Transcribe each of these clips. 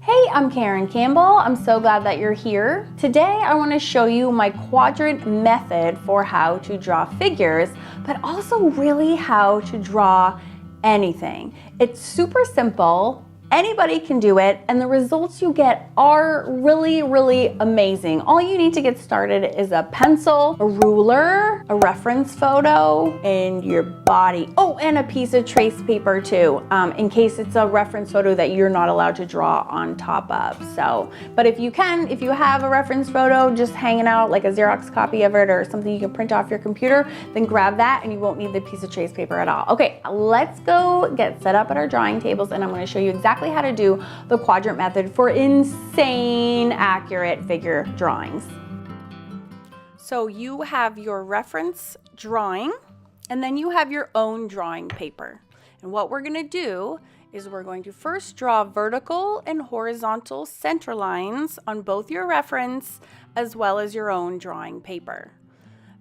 Hey, I'm Karen Campbell. I'm so glad that you're here. Today I want to show you my quadrant method for how to draw figures, but also really how to draw anything. It's super simple. Anybody can do it, and the results you get are really amazing. All you need to get started is a pencil, a ruler, a reference photo, and your body. Oh, and a piece of trace paper too, in case it's a reference photo that you're not allowed to draw on top of. But if you have a reference photo just hanging out, like a Xerox copy of it or something you can print off your computer, then grab that and you won't need the piece of trace paper at all. Okay, let's go get set up at our drawing tables, and I'm going to show you exactly how to do the quadrant method for insane accurate figure drawings. So you have your reference drawing, and then you have your own drawing paper. And what we're going to do is we're going to first draw vertical and horizontal center lines on both your reference as well as your own drawing paper.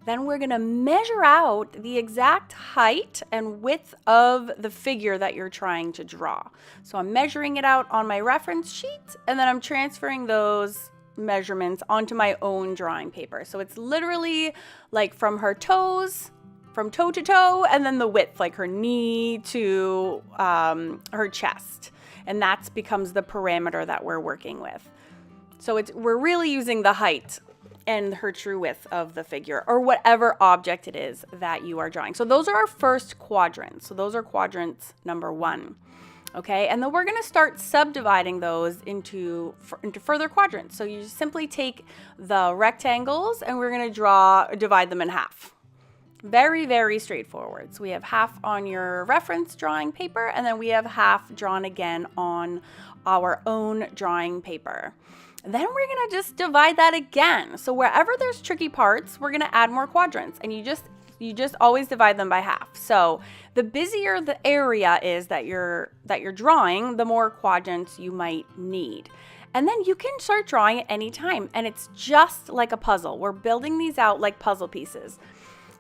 Then we're going to measure out the exact height and width of the figure that you're trying to draw. So I'm measuring it out on my reference sheet, and then I'm transferring those measurements onto my own drawing paper. So it's literally like from her toes, from toe to toe, and then the width, like her knee to her chest. And that becomes the parameter that we're working with. So we're really using the height and her true width of the figure, or whatever object it is that you are drawing. So those are our first quadrants. So those are quadrants number 1. Okay, and then we're going to start subdividing those into further quadrants. So you simply take the rectangles and we're going to divide them in half. Very straightforward. So we have half on your reference drawing paper, and then we have half drawn again on our own drawing paper. Then we're going to just divide that again. So wherever there's tricky parts, we're going to add more quadrants, and you just always divide them by half. So the busier the area is that you're drawing, the more quadrants you might need. And then you can start drawing at any time, and it's just like a puzzle. We're building these out like puzzle pieces.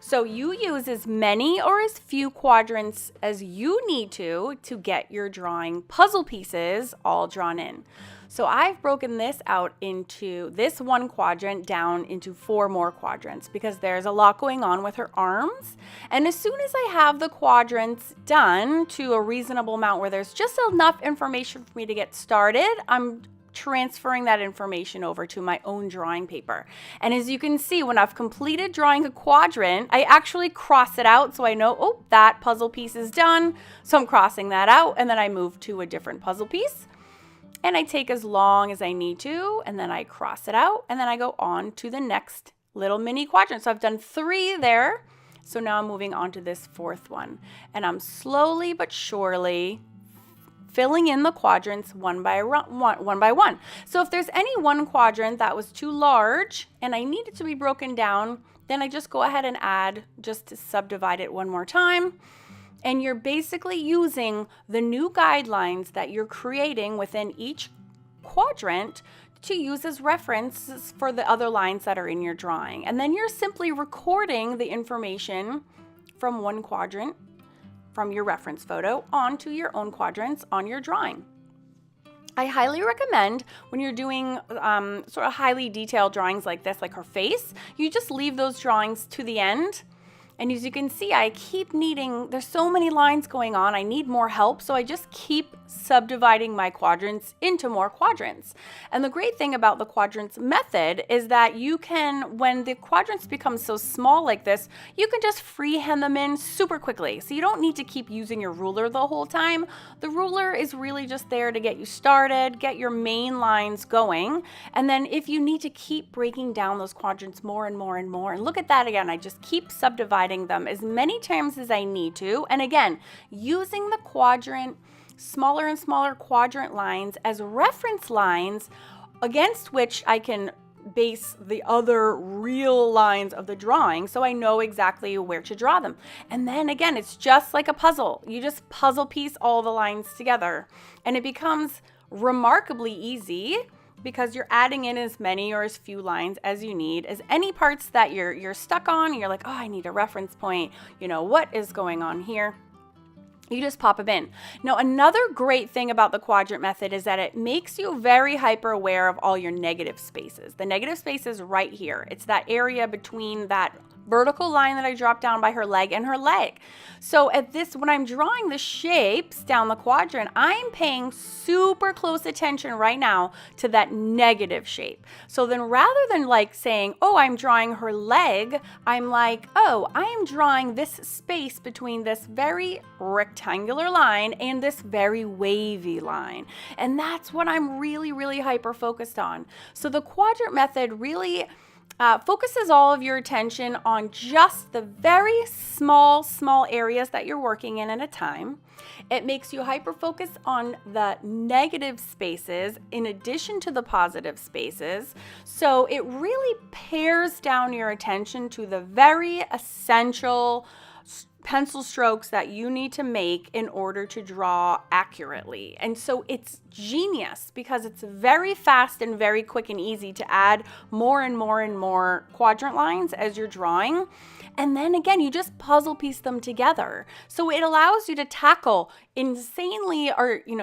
So you use as many or as few quadrants as you need to get your drawing puzzle pieces all drawn in. So I've broken this out into this one quadrant down into 4 more quadrants because there's a lot going on with her arms. And as soon as I have the quadrants done to a reasonable amount where there's just enough information for me to get started, I'm transferring that information over to my own drawing paper. And as you can see, when I've completed drawing a quadrant, I actually cross it out so I know, oh, that puzzle piece is done. So I'm crossing that out, and then I move to a different puzzle piece. And I take as long as I need to, and then I cross it out, and then I go on to the next little mini quadrant. So I've done 3 there. So now I'm moving on to this 4th one. And I'm slowly but surely filling in the quadrants one by one. So if there's any one quadrant that was too large and I need it to be broken down, then I just go ahead and add just to subdivide it one more time. And you're basically using the new guidelines that you're creating within each quadrant to use as references for the other lines that are in your drawing. And then you're simply recording the information from one quadrant from your reference photo onto your own quadrants on your drawing. I highly recommend when you're doing sort of highly detailed drawings like this, like her face, you just leave those drawings to the end. And as you can see, I keep needing, there's so many lines going on, I need more help, so I just keep subdividing my quadrants into more quadrants. And the great thing about the quadrants method is that you can, when the quadrants become so small like this, you can just freehand them in super quickly. So you don't need to keep using your ruler the whole time. The ruler is really just there to get you started, get your main lines going. And then if you need to keep breaking down those quadrants more and more and more, and look at that again, I just keep subdividing them as many times as I need to. And again, using the smaller and smaller quadrant lines as reference lines against which I can base the other real lines of the drawing so I know exactly where to draw them. And then again, it's just like a puzzle. You just puzzle piece all the lines together and it becomes remarkably easy because you're adding in as many or as few lines as you need, as any parts that you're stuck on, and you're like, oh, I need a reference point. You know, what is going on here? You just pop them in. Now, another great thing about the quadrant method is that it makes you very hyper aware of all your negative spaces. The negative space is right here. It's that area between that vertical line that I dropped down by her leg and her leg. So when I'm drawing the shapes down the quadrant, I'm paying super close attention right now to that negative shape. So then rather than like saying, oh, I'm drawing her leg, I'm like, oh, I am drawing this space between this very rectangular line and this very wavy line. And that's what I'm really, really hyper focused on. So the quadrant method really focuses all of your attention on just the very small areas that you're working in at a time. It makes you hyper-focus on the negative spaces in addition to the positive spaces. So it really pares down your attention to the very essential pencil strokes that you need to make in order to draw accurately. And so it's genius because it's very fast and very quick and easy to add more and more and more quadrant lines as you're drawing. And then again, you just puzzle piece them together. So it allows you to tackle insanely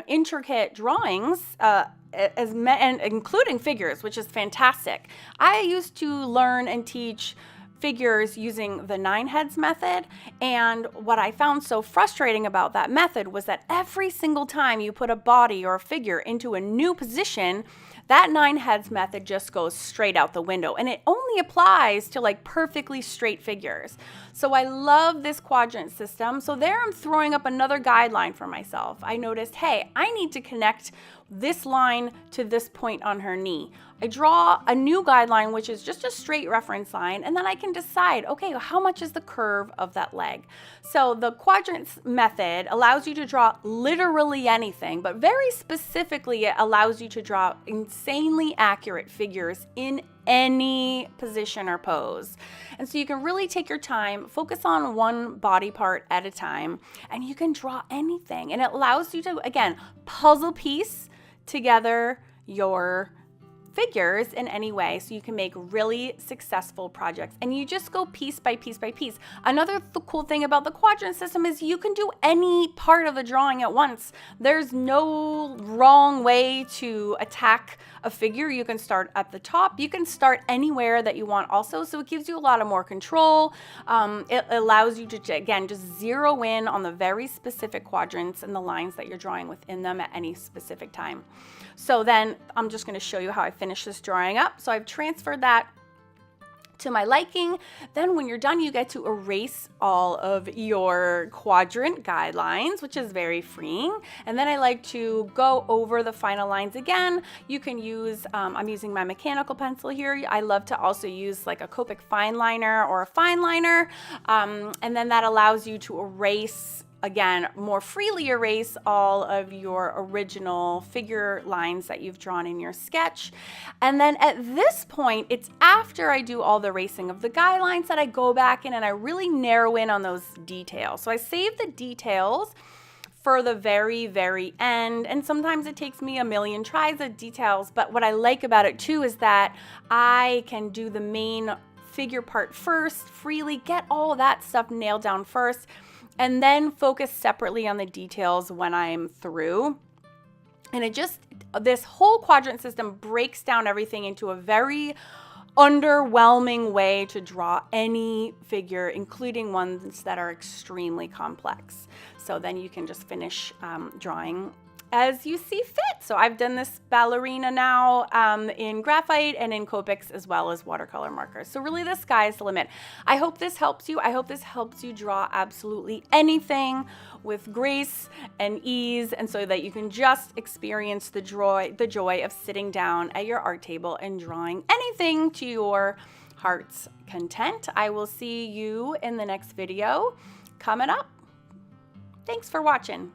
intricate drawings, and including figures, which is fantastic. I used to learn and teach figures using the 9 heads method, and what I found so frustrating about that method was that every single time you put a body or a figure into a new position, that 9 heads method just goes straight out the window, and it only applies to like perfectly straight figures. So I love this quadrant system. So there I'm throwing up another guideline for myself. I noticed, hey, I need to connect this line to this point on her knee. I draw a new guideline, which is just a straight reference line, and then I can decide, okay, how much is the curve of that leg? So the quadrants method allows you to draw literally anything, but very specifically, it allows you to draw insanely accurate figures in any position or pose. And so you can really take your time, focus on one body part at a time, and you can draw anything. And it allows you to, again, puzzle piece together your figures in any way so you can make really successful projects, and you just go piece by piece by piece. Another cool thing about the quadrant system is you can do any part of the drawing at once. There's no wrong way to attack a figure. You can start at the top, you can start anywhere that you want also, so it gives you a lot of more control. It allows you to, again, just zero in on the very specific quadrants and the lines that you're drawing within them at any specific time. So then I'm just going to show you how I finish this drawing up. So I've transferred that to my liking. Then when you're done, you get to erase all of your quadrant guidelines, which is very freeing. And then I like to go over the final lines again. You can use, I'm using my mechanical pencil here. I love to also use like a Copic fine liner or a fine liner. And then that allows you to erase, again, more freely erase all of your original figure lines that you've drawn in your sketch. And then at this point, it's after I do all the erasing of the guidelines that I go back in and I really narrow in on those details. So I save the details for the very, very end. And sometimes it takes me a million tries at details. But what I like about it too is that I can do the main figure part first, freely get all of that stuff nailed down first, and then focus separately on the details when I'm through. And this whole quadrant system breaks down everything into a very underwhelming way to draw any figure, including ones that are extremely complex. So then you can just finish drawing as you see fit. So I've done this ballerina now in graphite and in Copics as well as watercolor markers. So really the sky's the limit. I hope this helps you. I hope this helps you draw absolutely anything with grace and ease, and so that you can just experience the joy of sitting down at your art table and drawing anything to your heart's content. I will see you in the next video coming up. Thanks for watching.